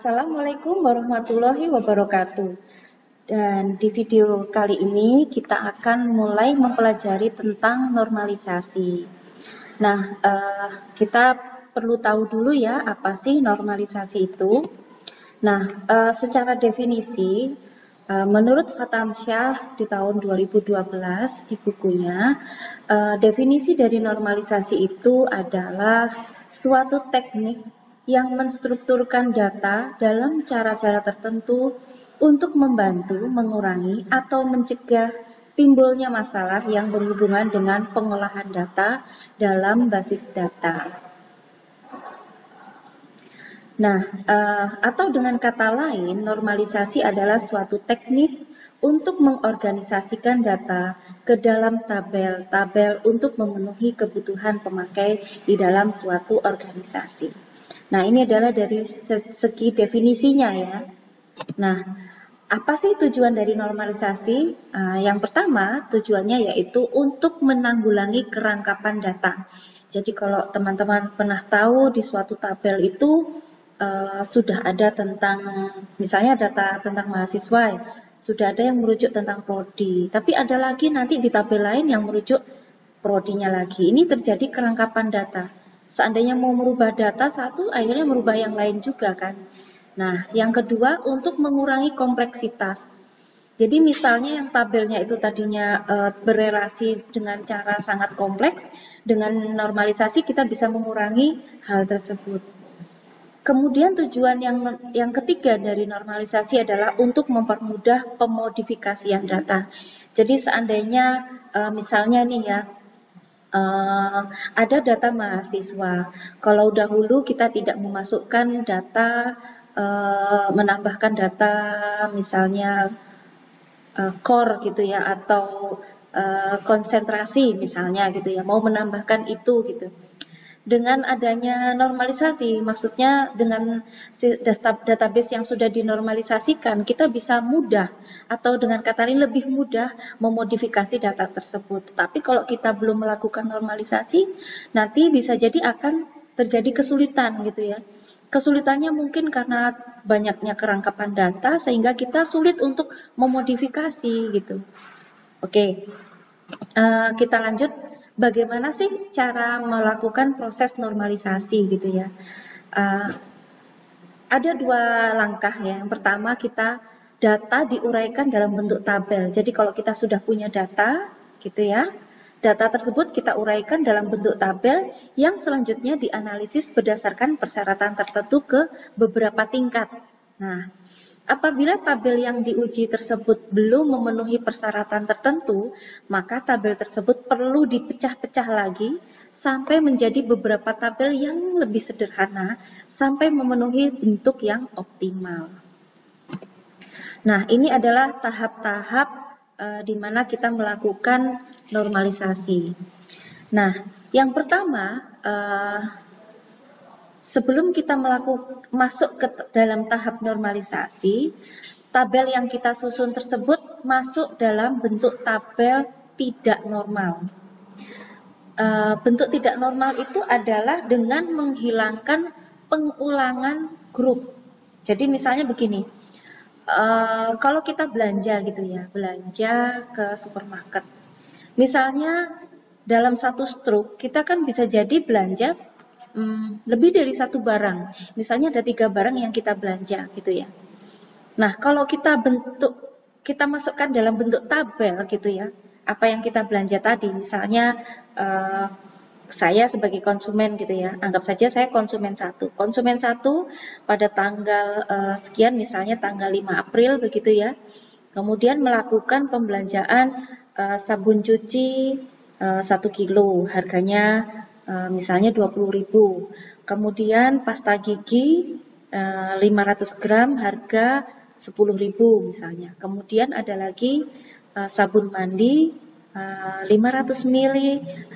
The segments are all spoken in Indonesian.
Assalamualaikum warahmatullahi wabarakatuh. Dan di video kali ini kita akan mulai mempelajari tentang normalisasi. Nah, kita perlu tahu dulu ya apa sih normalisasi itu. Nah, secara definisi, menurut Fatansyah di tahun 2012 di bukunya, definisi dari normalisasi itu adalah suatu teknik yang menstrukturkan data dalam cara-cara tertentu untuk membantu, mengurangi, atau mencegah timbulnya masalah yang berhubungan dengan pengolahan data dalam basis data. Nah, atau dengan kata lain, normalisasi adalah suatu teknik untuk mengorganisasikan data ke dalam tabel-tabel untuk memenuhi kebutuhan pemakai di dalam suatu organisasi. Nah, ini adalah dari segi definisinya ya. Nah, apa sih tujuan dari normalisasi? Yang pertama, tujuannya yaitu untuk menanggulangi kerangkapan data. Jadi kalau teman-teman pernah tahu di suatu tabel itu sudah ada tentang, misalnya data tentang mahasiswa, sudah ada yang merujuk tentang prodi, tapi ada lagi nanti di tabel lain yang merujuk prodinya lagi. Ini terjadi kerangkapan data. Seandainya mau merubah data satu, akhirnya merubah yang lain juga kan. Nah, yang kedua untuk mengurangi kompleksitas. Jadi misalnya yang tabelnya itu tadinya berelasi dengan cara sangat kompleks, dengan normalisasi kita bisa mengurangi hal tersebut. Kemudian tujuan yang ketiga dari normalisasi adalah untuk mempermudah pemodifikasian data. Jadi seandainya misalnya nih ya, ada data mahasiswa. Kalau dahulu kita tidak memasukkan data, menambahkan data misalnya core gitu ya, atau konsentrasi misalnya gitu ya, mau menambahkan itu gitu. Dengan adanya normalisasi, maksudnya dengan database yang sudah dinormalisasikan, kita bisa mudah atau dengan kata lain lebih mudah memodifikasi data tersebut. Tapi kalau kita belum melakukan normalisasi, nanti bisa jadi akan terjadi kesulitan gitu ya. Kesulitannya mungkin karena banyaknya kerangkapan data sehingga kita sulit untuk memodifikasi gitu. Oke, kita lanjut. Bagaimana sih cara melakukan proses normalisasi gitu ya? Ada dua langkah ya. Yang pertama kita data diuraikan dalam bentuk tabel. Jadi kalau kita sudah punya data gitu ya, data tersebut kita uraikan dalam bentuk tabel yang selanjutnya dianalisis berdasarkan persyaratan tertentu ke beberapa tingkat. Nah, apabila tabel yang diuji tersebut belum memenuhi persyaratan tertentu, maka tabel tersebut perlu dipecah-pecah lagi sampai menjadi beberapa tabel yang lebih sederhana sampai memenuhi bentuk yang optimal. Nah, ini adalah tahap-tahap di mana kita melakukan normalisasi. Nah, yang pertama, sebelum kita masuk ke dalam tahap normalisasi, tabel yang kita susun tersebut masuk dalam bentuk tabel tidak normal. Bentuk tidak normal itu adalah dengan menghilangkan pengulangan grup. Jadi misalnya begini, kalau kita belanja gitu ya, belanja ke supermarket. Misalnya dalam satu struk kita kan bisa jadi belanja lebih dari satu barang. Misalnya ada 3 barang yang kita belanja gitu ya. Nah, kalau kita masukkan dalam bentuk tabel gitu ya, apa yang kita belanja tadi, misalnya saya sebagai konsumen gitu ya, anggap saja saya konsumen 1. Konsumen 1 pada tanggal sekian, misalnya tanggal 5 April begitu ya, kemudian melakukan pembelanjaan sabun cuci 1 kilo, harganya misalnya 20.000. Kemudian pasta gigi 500 gram harga 10.000 misalnya. Kemudian ada lagi sabun mandi 500 ml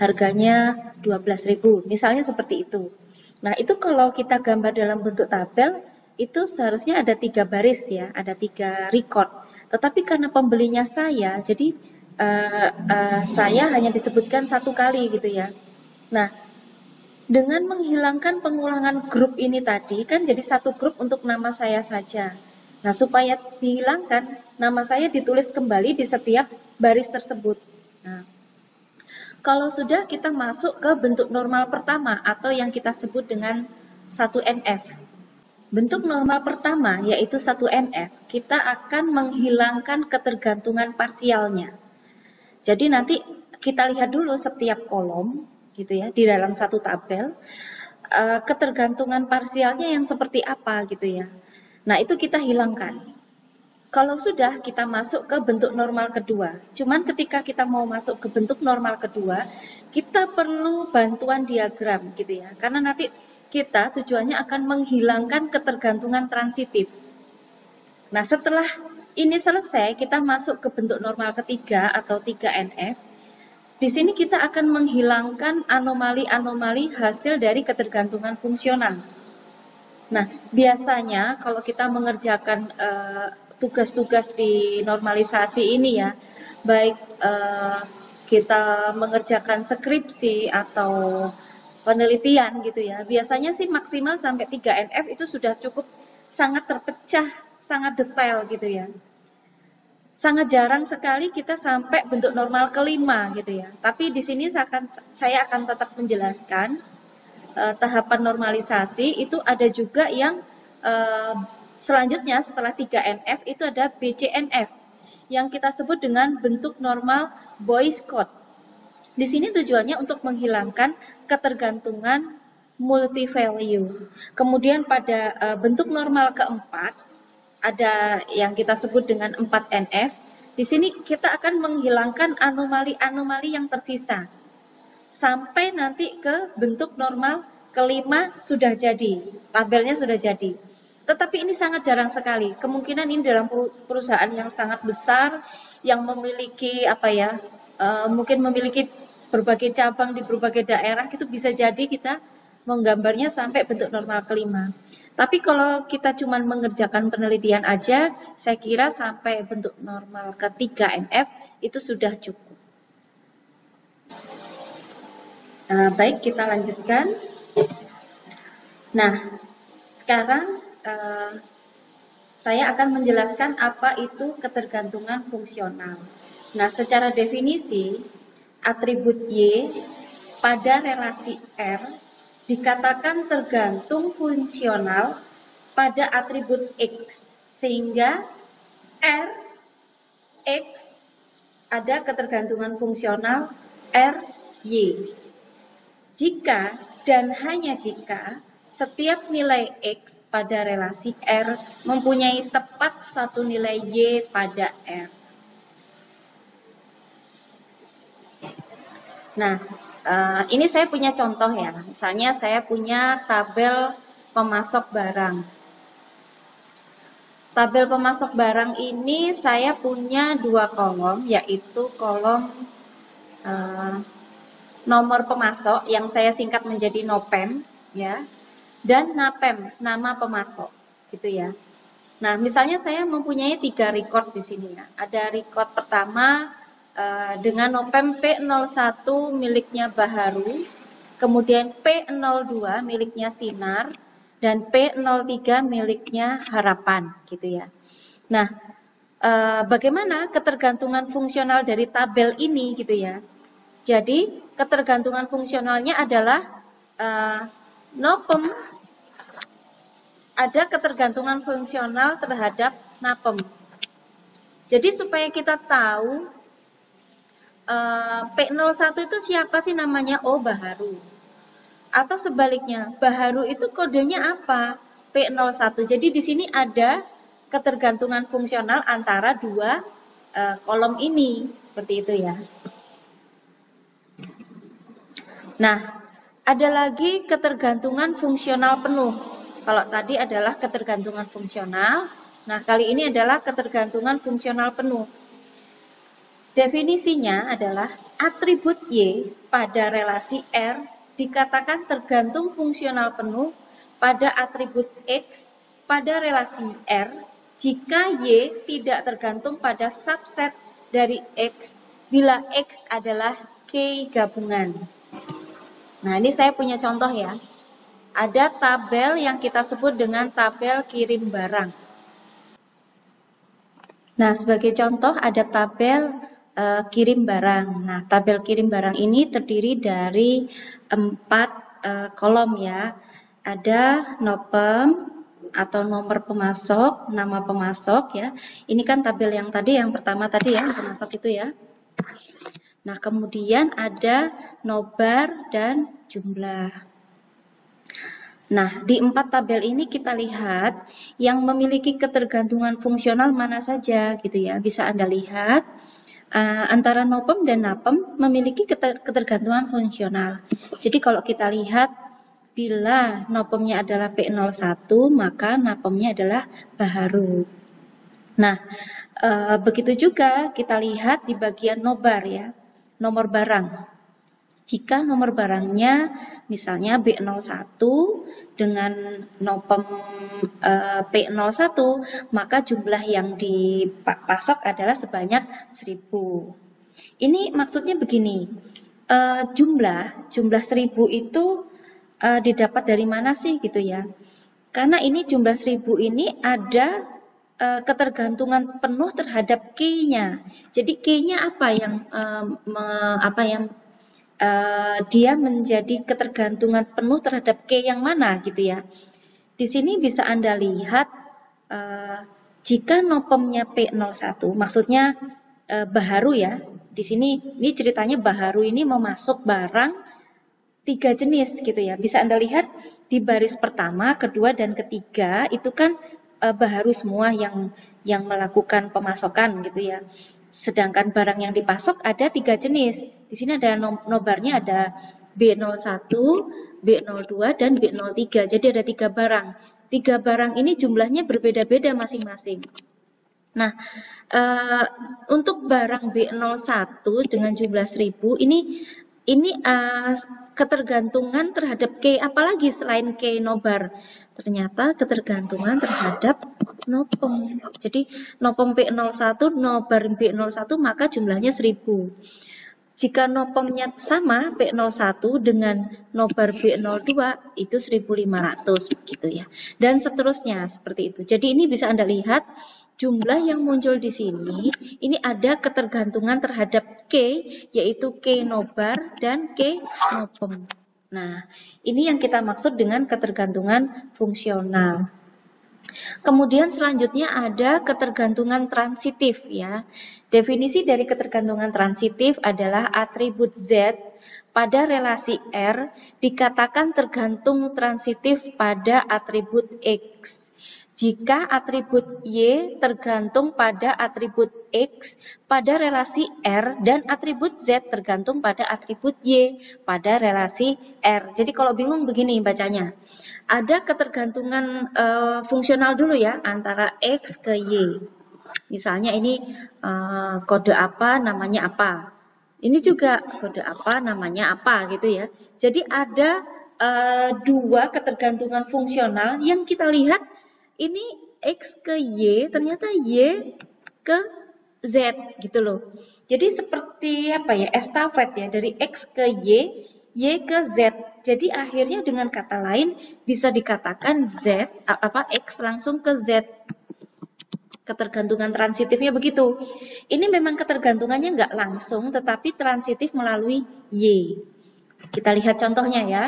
harganya 12.000. Misalnya seperti itu. Nah, itu kalau kita gambar dalam bentuk tabel, itu seharusnya ada 3 baris ya, ada 3 record. Tetapi karena pembelinya saya, jadi saya hanya disebutkan 1 kali gitu ya. Nah, Dengan menghilangkan pengulangan grup ini tadi, kan jadi satu grup untuk nama saya saja. Nah, supaya dihilangkan, nama saya ditulis kembali di setiap baris tersebut. Nah, kalau sudah kita masuk ke bentuk normal pertama atau yang kita sebut dengan 1NF. Bentuk normal pertama yaitu 1NF, kita akan menghilangkan ketergantungan parsialnya. Jadi nanti kita lihat dulu setiap kolom gitu ya di dalam satu tabel ketergantungan parsialnya yang seperti apa gitu ya. Nah, itu kita hilangkan. Kalau sudah kita masuk ke bentuk normal kedua. Cuman ketika kita mau masuk ke bentuk normal kedua, kita perlu bantuan diagram gitu ya. Karena nanti kita tujuannya akan menghilangkan ketergantungan transitif. Nah, setelah ini selesai, kita masuk ke bentuk normal ketiga atau 3NF. Di sini kita akan menghilangkan anomali-anomali hasil dari ketergantungan fungsional. Nah, biasanya kalau kita mengerjakan tugas-tugas di normalisasi ini ya, baik kita mengerjakan skripsi atau penelitian gitu ya, biasanya sih maksimal sampai 3NF itu sudah cukup sangat terpecah, sangat detail gitu ya. Sangat jarang sekali kita sampai bentuk normal kelima gitu ya. Tapi di sini saya akan tetap menjelaskan tahapan normalisasi itu ada juga yang selanjutnya setelah 3NF itu ada BCNF yang kita sebut dengan bentuk normal Boyce code. Di sini tujuannya untuk menghilangkan ketergantungan multi-value. Kemudian pada bentuk normal keempat ada yang kita sebut dengan 4NF. Di sini kita akan menghilangkan anomali-anomali yang tersisa. Sampai nanti ke bentuk normal kelima sudah jadi, tabelnya sudah jadi. Tetapi ini sangat jarang sekali. Kemungkinan ini dalam perusahaan yang sangat besar, yang memiliki mungkin memiliki berbagai cabang di berbagai daerah, itu bisa jadi kita menggambarnya sampai bentuk normal kelima. Tapi kalau kita cuma mengerjakan penelitian aja, saya kira sampai bentuk normal ketiga NF itu sudah cukup. Baik, kita lanjutkan. Nah, sekarang saya akan menjelaskan apa itu ketergantungan fungsional. Nah, secara definisi, atribut Y pada relasi R dikatakan tergantung fungsional pada atribut X, sehingga R, X ada ketergantungan fungsional R, Y. Jika dan hanya jika setiap nilai X pada relasi R mempunyai tepat satu nilai Y pada R. Nah, ini saya punya contoh ya. Misalnya saya punya tabel pemasok barang. Tabel pemasok barang ini saya punya dua kolom, yaitu kolom nomor pemasok yang saya singkat menjadi NOPEM ya, dan NAPEM, nama pemasok gitu ya. Nah, misalnya saya mempunyai 3 record di sini ya. Ada record pertama dengan NOPEM P01 miliknya Baharu, kemudian P02 miliknya Sinar, dan P03 miliknya Harapan gitu ya. Nah, bagaimana ketergantungan fungsional dari tabel ini gitu ya. Jadi ketergantungan fungsionalnya adalah NOPEM ada ketergantungan fungsional terhadap NAPEM. Jadi supaya kita tahu P01 itu siapa sih namanya? Oh, Baharu. Atau sebaliknya, Baharu itu kodenya apa? P01. Jadi di sini ada ketergantungan fungsional antara dua kolom ini. Seperti itu ya. Nah, ada lagi ketergantungan fungsional penuh. Kalau tadi adalah ketergantungan fungsional, nah kali ini adalah ketergantungan fungsional penuh. Definisinya adalah atribut Y pada relasi R dikatakan tergantung fungsional penuh pada atribut X pada relasi R jika Y tidak tergantung pada subset dari X bila X adalah K gabungan. Nah, ini saya punya contoh ya. Ada tabel yang kita sebut dengan tabel kirim barang. Nah, sebagai contoh ada tabel kirim barang. Nah, tabel kirim barang ini terdiri dari 4 kolom ya. Ada NOPEM atau nomor pemasok, nama pemasok ya. Ini kan tabel yang tadi, yang pertama tadi ya, pemasok itu ya. Nah, kemudian ada nobar dan jumlah. Nah, di 4 tabel ini kita lihat yang memiliki ketergantungan fungsional mana saja gitu ya. Bisa Anda lihat antara NOPEM dan NAPEM memiliki ketergantungan fungsional. Jadi kalau kita lihat bila NOPEM-nya adalah P01 maka NAPEM-nya adalah baharu. Nah, begitu juga kita lihat di bagian nobar ya, nomor barang. Jika nomor barangnya misalnya B01 dengan NOPEM P01, maka jumlah yang dipasok adalah sebanyak 1000. Ini maksudnya begini, jumlah 1000 itu didapat dari mana sih gitu ya? Karena ini jumlah 1000 ini ada ketergantungan penuh terhadap K-nya. Jadi K-nya apa yang dia menjadi ketergantungan penuh terhadap K yang mana gitu ya. Di sini bisa Anda lihat jika NOPEM-nya P01, maksudnya baharu ya. Di sini ini ceritanya baharu ini memasuk barang 3 jenis gitu ya. Bisa Anda lihat di baris pertama, kedua dan ketiga itu kan baharu semua yang melakukan pemasokan gitu ya. Sedangkan barang yang dipasok ada 3 jenis. Di sini ada nobarnya, ada B01, B02, dan B03. Jadi ada 3 barang. 3 barang ini jumlahnya berbeda-beda masing-masing. Nah, untuk barang B01 dengan jumlah 1000 ini ketergantungan terhadap K apalagi selain K nobar. Ternyata ketergantungan terhadap NOPEM. Jadi NOPEM P01, nobar B01 maka jumlahnya 1000. Jika NOPEM-nya sama P01 dengan nobar B02 itu 1500 begitu ya. Dan seterusnya seperti itu. Jadi ini bisa Anda lihat jumlah yang muncul di sini, ini ada ketergantungan terhadap K, yaitu K nobar dan K NOPEM. Nah, ini yang kita maksud dengan ketergantungan fungsional. Kemudian selanjutnya ada ketergantungan transitif ya. Definisi dari ketergantungan transitif adalah atribut Z pada relasi R dikatakan tergantung transitif pada atribut X. Jika atribut Y tergantung pada atribut X pada relasi R dan atribut Z tergantung pada atribut Y pada relasi R. Jadi kalau bingung begini bacanya. Ada ketergantungan fungsional dulu ya antara X ke Y. Misalnya ini kode apa namanya apa. Ini juga kode apa namanya apa gitu ya. Jadi ada 2 ketergantungan fungsional yang kita lihat. Ini X ke Y, ternyata Y ke Z gitu loh. Jadi seperti apa ya, estafet ya, dari X ke Y ke Z. Jadi akhirnya dengan kata lain bisa dikatakan X langsung ke Z. Ketergantungan transitifnya begitu. Ini memang ketergantungannya nggak langsung, tetapi transitif melalui Y. Kita lihat contohnya ya.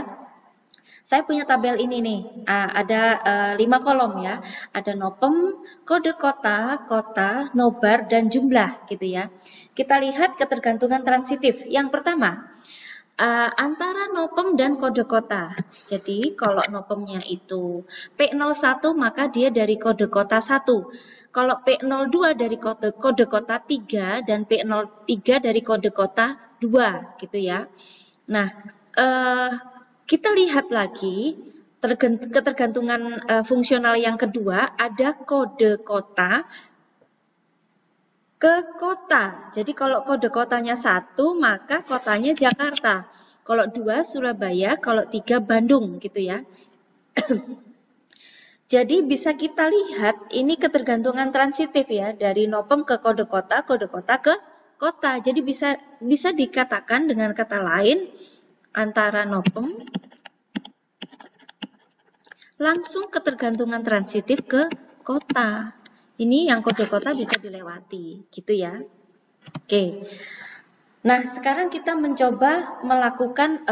Saya punya tabel ini nih, ada 5 kolom ya, ada NOPEM, kode kota, nobar, dan jumlah gitu ya. Kita lihat ketergantungan transitif. Yang pertama, antara NOPEM dan kode kota. Jadi kalau NOPEM-nya itu P01 maka dia dari kode kota 1. Kalau P02 dari kode kota 3 dan P03 dari kode kota 2 gitu ya. Nah, kita lihat lagi ketergantungan fungsional yang kedua, ada kode kota ke kota. Jadi kalau kode kotanya 1 maka kotanya Jakarta. Kalau 2 Surabaya, kalau 3 Bandung gitu ya. Jadi bisa kita lihat ini ketergantungan transitif ya dari NOPEM ke kode kota ke kota. Jadi bisa dikatakan dengan kata lain antara nopem langsung ketergantungan transitif ke kota. Ini yang kode kota bisa dilewati, gitu ya. Oke. Nah, sekarang kita mencoba melakukan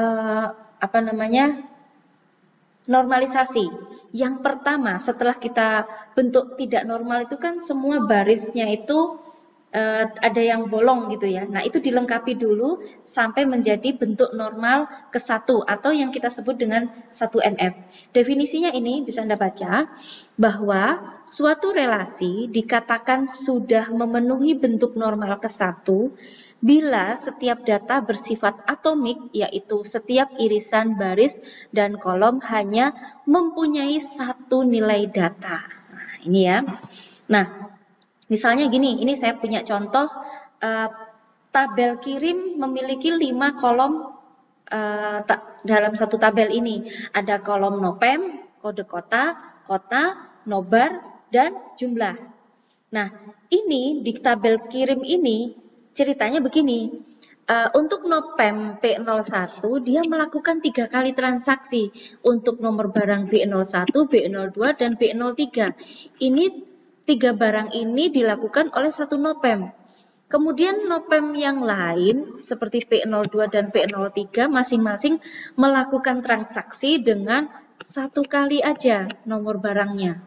normalisasi. Yang pertama, setelah kita bentuk tidak normal itu kan semua barisnya itu ada yang bolong gitu ya. Nah, itu dilengkapi dulu sampai menjadi bentuk normal ke-1 atau yang kita sebut dengan 1NF. Definisinya ini bisa Anda baca bahwa suatu relasi dikatakan sudah memenuhi bentuk normal ke-1 bila setiap data bersifat atomik, yaitu setiap irisan baris dan kolom hanya mempunyai satu nilai data. Nah, ini ya. Nah, misalnya gini, ini saya punya contoh tabel kirim memiliki 5 kolom dalam satu tabel ini. Ada kolom nopem, kode kota, nobar, dan jumlah. Nah, ini di tabel kirim ini ceritanya begini. Untuk nopem B01 dia melakukan 3 kali transaksi untuk nomor barang B01, B02, dan B03. Ini 3 barang ini dilakukan oleh satu nopem. Kemudian nopem yang lain seperti P02 dan P03 masing-masing melakukan transaksi dengan 1 kali aja nomor barangnya.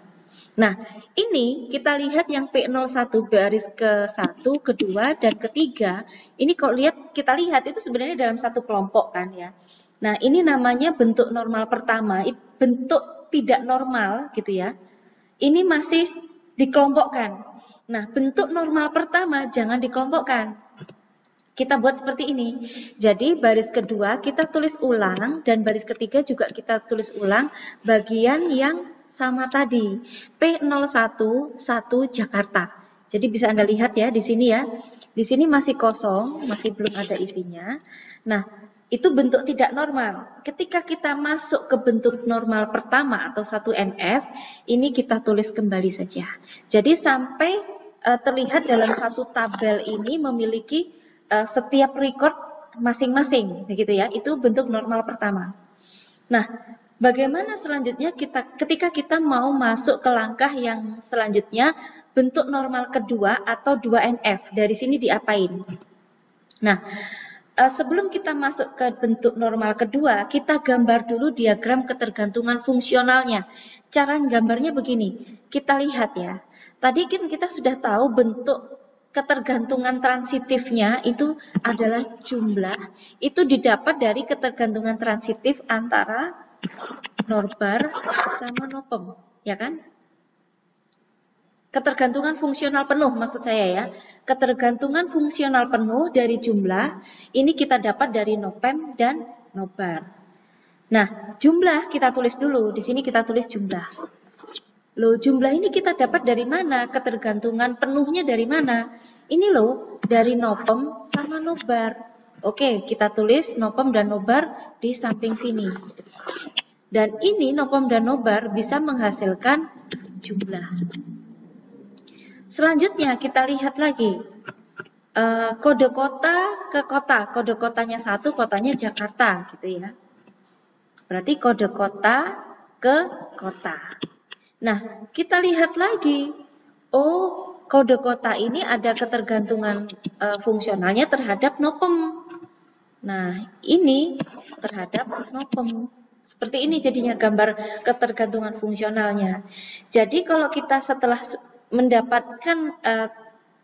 Nah, ini kita lihat yang P01 baris ke-1, kedua, dan ketiga. Ini kalau kita lihat itu sebenarnya dalam satu kelompok kan ya. Nah, ini namanya bentuk normal pertama, bentuk tidak normal gitu ya. Ini masih dikelompokkan. Nah, bentuk normal pertama jangan dikelompokkan. Kita buat seperti ini. Jadi baris kedua kita tulis ulang dan baris ketiga juga kita tulis ulang bagian yang sama tadi. P01 1 Jakarta. Jadi bisa Anda lihat ya di sini ya. Di sini masih kosong, masih belum ada isinya. Nah, itu bentuk tidak normal. Ketika kita masuk ke bentuk normal pertama atau 1NF, ini kita tulis kembali saja. Jadi sampai terlihat dalam satu tabel ini memiliki setiap record masing-masing, begitu ya. Itu bentuk normal pertama. Nah, bagaimana selanjutnya ketika kita mau masuk ke langkah yang selanjutnya, bentuk normal kedua atau 2NF. Dari sini diapain? Nah, sebelum kita masuk ke bentuk normal kedua, kita gambar dulu diagram ketergantungan fungsionalnya. Cara gambarnya begini, kita lihat ya. Tadi kan kita sudah tahu bentuk ketergantungan transitifnya itu adalah jumlah. Itu didapat dari ketergantungan transitif antara norbar sama nopem, ya kan? Ketergantungan fungsional penuh maksud saya ya. Ketergantungan fungsional penuh dari jumlah ini kita dapat dari nopem dan nobar. Nah, jumlah kita tulis dulu. Di sini kita tulis jumlah. Loh, jumlah ini kita dapat dari mana? Ketergantungan penuhnya dari mana? Ini loh, dari nopem sama nobar. Oke, kita tulis nopem dan nobar di samping sini. Dan ini nopem dan nobar bisa menghasilkan jumlah. Selanjutnya kita lihat lagi. Kode kota ke kota. Kode kotanya 1, kotanya Jakarta gitu ya. Berarti kode kota ke kota. Nah, kita lihat lagi. Oh, kode kota ini ada ketergantungan fungsionalnya terhadap nopem. Nah, ini terhadap nopem. Seperti ini jadinya gambar ketergantungan fungsionalnya. Jadi kalau kita setelah mendapatkan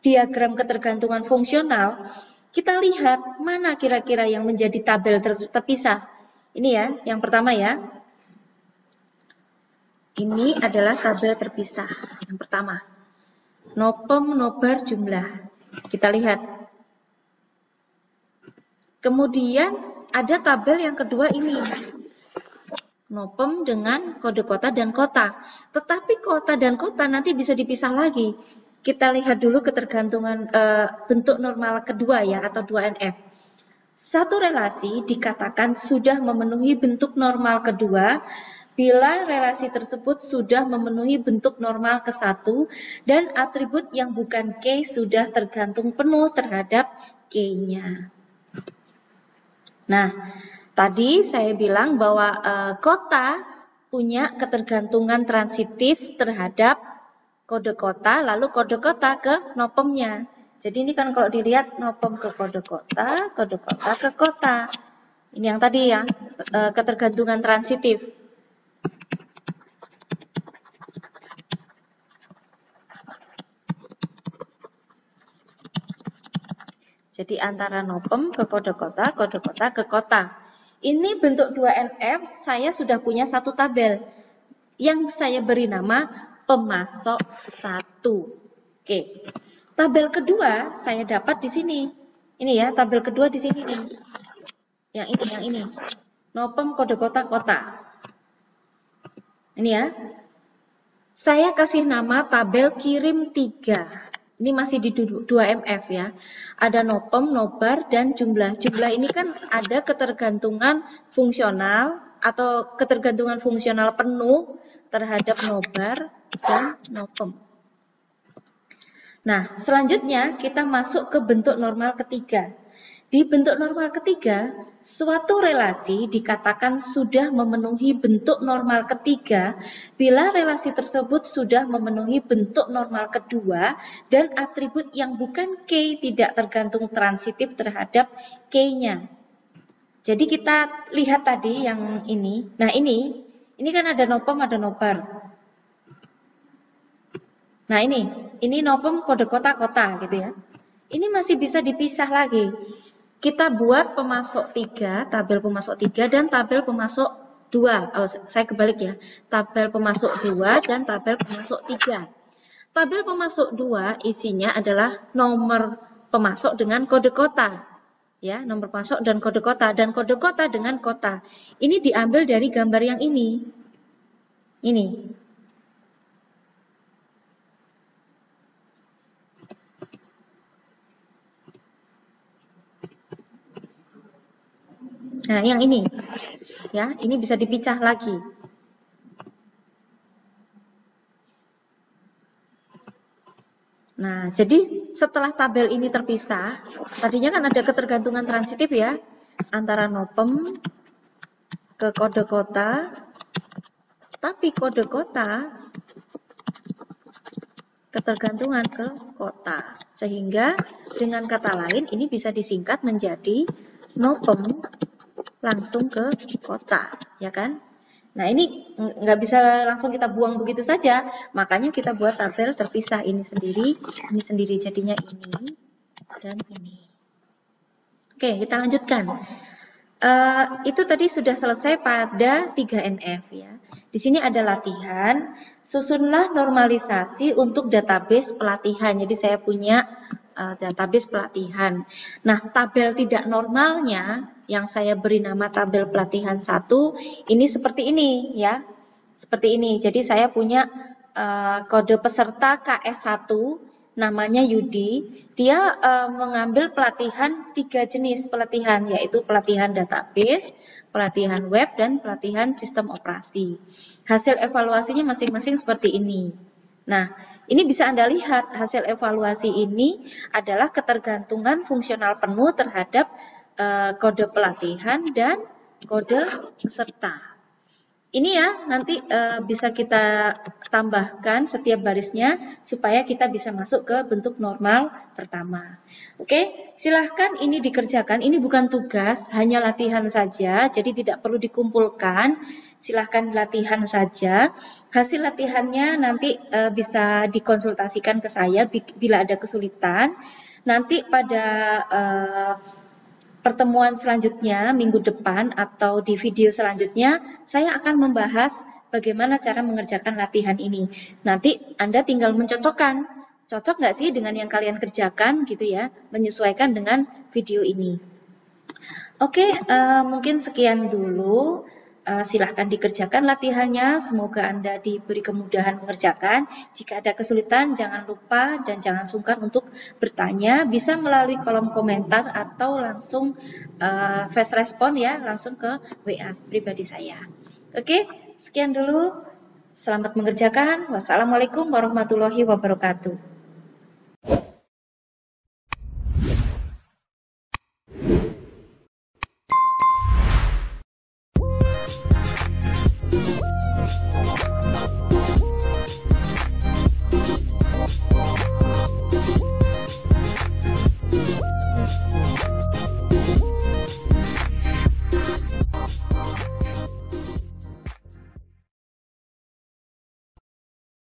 diagram ketergantungan fungsional, kita lihat mana kira-kira yang menjadi tabel terpisah. Ini ya, yang pertama ya. Ini adalah tabel terpisah yang pertama. Nopem, nobar, jumlah. Kita lihat. Kemudian ada tabel yang kedua ini. Nopem dengan kode kota dan kota. Tetapi kota dan kota nanti bisa dipisah lagi. Kita lihat dulu ketergantungan bentuk normal kedua ya atau 2NF. Satu relasi dikatakan sudah memenuhi bentuk normal kedua bila relasi tersebut sudah memenuhi bentuk normal ke-1 dan atribut yang bukan K sudah tergantung penuh terhadap K-nya. Nah, Tadi saya bilang bahwa kota punya ketergantungan transitif terhadap kode kota, lalu kode kota ke nopemnya. Jadi ini kan kalau dilihat nopem ke kode kota ke kota. Ini yang tadi ya, ketergantungan transitif. Jadi antara nopem ke kode kota ke kota. Ini bentuk 2NF, saya sudah punya satu tabel yang saya beri nama pemasok 1. Oke. Tabel kedua saya dapat di sini. Ini ya, tabel kedua di sini nih. Yang ini. Nopem kode kota. Ini ya. Saya kasih nama tabel kirim 3. Ini masih di 2MF ya. Ada nopem, nobar, dan jumlah. Jumlah ini kan ada ketergantungan fungsional atau ketergantungan fungsional penuh terhadap nobar dan nopem. Nah, selanjutnya kita masuk ke bentuk normal ketiga. Di bentuk normal ketiga, suatu relasi dikatakan sudah memenuhi bentuk normal ketiga bila relasi tersebut sudah memenuhi bentuk normal kedua dan atribut yang bukan K tidak tergantung transitif terhadap K-nya. Jadi kita lihat tadi yang ini. Nah ini kan ada nopem, ada nobar. Nah ini nopem kode kota gitu ya. Ini masih bisa dipisah lagi. Kita buat pemasok 3, tabel pemasok 3 dan tabel pemasok 2. Oh, saya kebalik ya. Tabel pemasok 2 dan tabel pemasok 3. Tabel pemasok 2 isinya adalah nomor pemasok dengan kode kota. Ya, nomor pemasok dan kode kota dengan kota. Ini diambil dari gambar yang ini. Ini. Nah, yang ini. Ya, ini bisa dipecah lagi. Nah, jadi setelah tabel ini terpisah, tadinya kan ada ketergantungan transitif ya, antara nopem ke kode kota, tapi kode kota ketergantungan ke kota. Sehingga dengan kata lain ini bisa disingkat menjadi nopem langsung ke kota, ya kan? Nah ini nggak bisa langsung kita buang begitu saja, makanya kita buat tabel terpisah ini sendiri jadinya ini dan ini. Oke, kita lanjutkan. Itu tadi sudah selesai pada 3NF ya. Di sini ada latihan, susunlah normalisasi untuk database pelatihan. Jadi saya punya database pelatihan. Nah, tabel tidak normalnya yang saya beri nama tabel pelatihan 1 ini seperti ini ya. Seperti ini. Jadi saya punya kode peserta KS1 namanya Yudi. Dia mengambil pelatihan 3 jenis pelatihan, yaitu pelatihan database, pelatihan web, dan pelatihan sistem operasi. Hasil evaluasinya masing-masing seperti ini. Nah, ini bisa Anda lihat hasil evaluasi ini adalah ketergantungan fungsional penuh terhadap kode pelatihan dan kode peserta. Ini ya nanti bisa kita tambahkan setiap barisnya supaya kita bisa masuk ke bentuk normal pertama. Oke, silahkan ini dikerjakan. Ini bukan tugas, hanya latihan saja, jadi tidak perlu dikumpulkan. Silahkan latihan saja. Hasil latihannya nanti bisa dikonsultasikan ke saya bila ada kesulitan. Nanti pada pertemuan selanjutnya, minggu depan atau di video selanjutnya, saya akan membahas bagaimana cara mengerjakan latihan ini. Nanti Anda tinggal mencocokkan, cocok nggak sih dengan yang kalian kerjakan gitu ya, menyesuaikan dengan video ini. Oke, mungkin sekian dulu. Silahkan dikerjakan latihannya, semoga Anda diberi kemudahan mengerjakan. Jika ada kesulitan, jangan lupa dan jangan sungkan untuk bertanya, bisa melalui kolom komentar atau langsung fast respon ya, langsung ke WA pribadi saya. Oke, sekian dulu. Selamat mengerjakan. Wassalamualaikum warahmatullahi wabarakatuh.